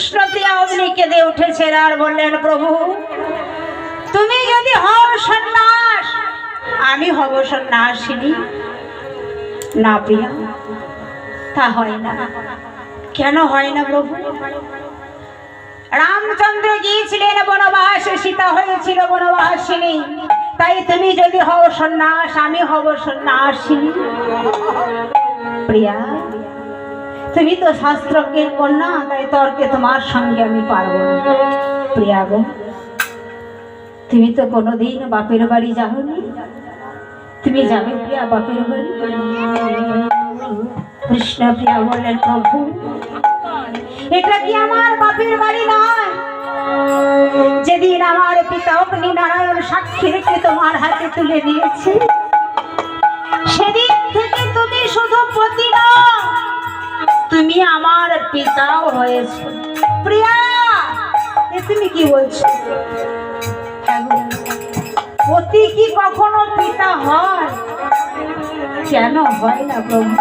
কৃষ্ণপ্রিয়া অমনি কেঁদে উঠেছেন আর বললেন, প্রভু তুমি যদি হও সন্ন্যাস, আমি হব সন্ন্যাসিনী। না প্রিয়া, তা হয় না। কেন হয় না প্রভু? রামচন্দ্র গিয়েছিলেন বনবাসে, সীতা হয়েছিল বনবাসিনী। তাই তুমি যদি হও সন্ন্যাস, আমি হব সন্ন্যাসিনী। প্রিয়া, তুমি তো শাস্ত্রজ্ঞের কন্যা, তাই তর্কে তোমার সঙ্গে আমি পারব না। প্রিয়া গো, তুমি তো কোনোদিন বাপের বাড়ি যাওনি, তুমি যাবে প্রিয়া বাপের বাড়ি? কৃষ্ণ প্রিয়া বললেন, প্রভু এটা কি আমার বাপের বাড়ি নয়? যেদিন আমার পিতা অগ্নি নারায়ণ সাক্ষী রেখে তোমার হাতে তুলে দিয়েছে, সেদিন থেকে তুমি শুধু পতি নও, তুমি আমার পিতাও হয়েছে। প্রিয়া, তুমি কি বলছো? পতি কি কখনো পিতা হয়? কেন হয় না প্রভু?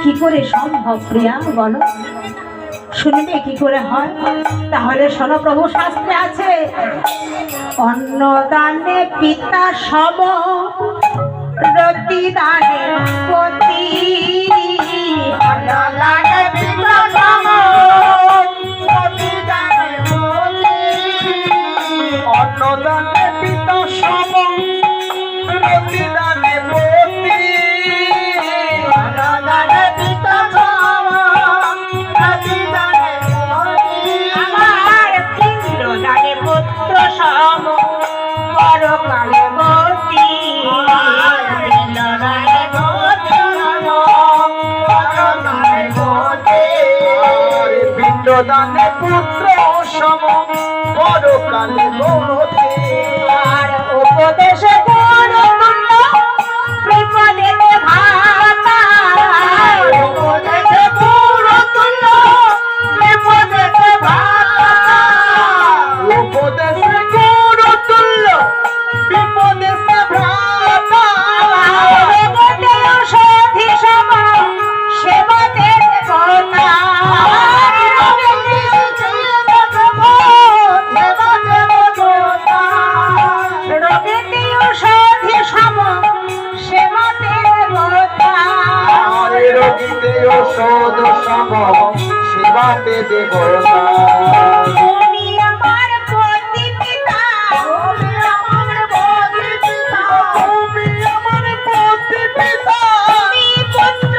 কি করে সম্ভব প্রিয়া বলো? শুনবে কি করে হয়? তাহলে শোনো, প্রভু শাস্ত্রে আছে, অন্নদানে পিতা সম, রতিদানে পতি। অন্নদানে পিতা সম, রতিদানে পতি। অন্নদানে পিতা সম, রতিদানে পতি। অন্নদানে পিতা সম, রতিদানে পতি। আমার পিণ্ডদানে পুত্র সম, পরকালে গতি। পিণ্ডদানে পুত্র সম, পরকালে গতি। পিণ্ডদানে পুত্র সম, পরকালে গতি। আর উপদেশে গুরু তুল্য, বিপদেতে ভ্রাতা। উপদেশে গুরু তুল্য, বিপদেতে ভ্রাতা। উপদেশে গুরু তুল্য, বিপদেশে ভ্রাতা। সেবতে ঔষধি সম, সেবতে দেবতা। রোগেতে ঔষধি সম, সেবতে দেবতা। রোগীতে ঔষধ সম, সেবাতে দেবতা। তুমি আমার পতি পিতা, তুমি আমার পতি পিতা, তুমি আমার পতি পিতা। তুমি পুত্র,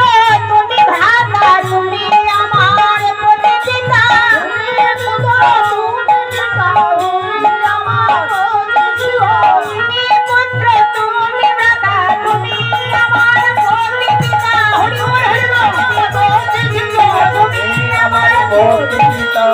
তুমি ভ্রাতা, তুমি আমার পতি পিতা। তুমি পুত্র, তুমি পিতা, তুমি আমার পতি পিতা। তুমি পুত্র, তুমি ভ্রাতা, তুমি আমার পতি পিতা। হরি বল, হরি বল। পতি পিতা, তুমি আমার পতি পিতা।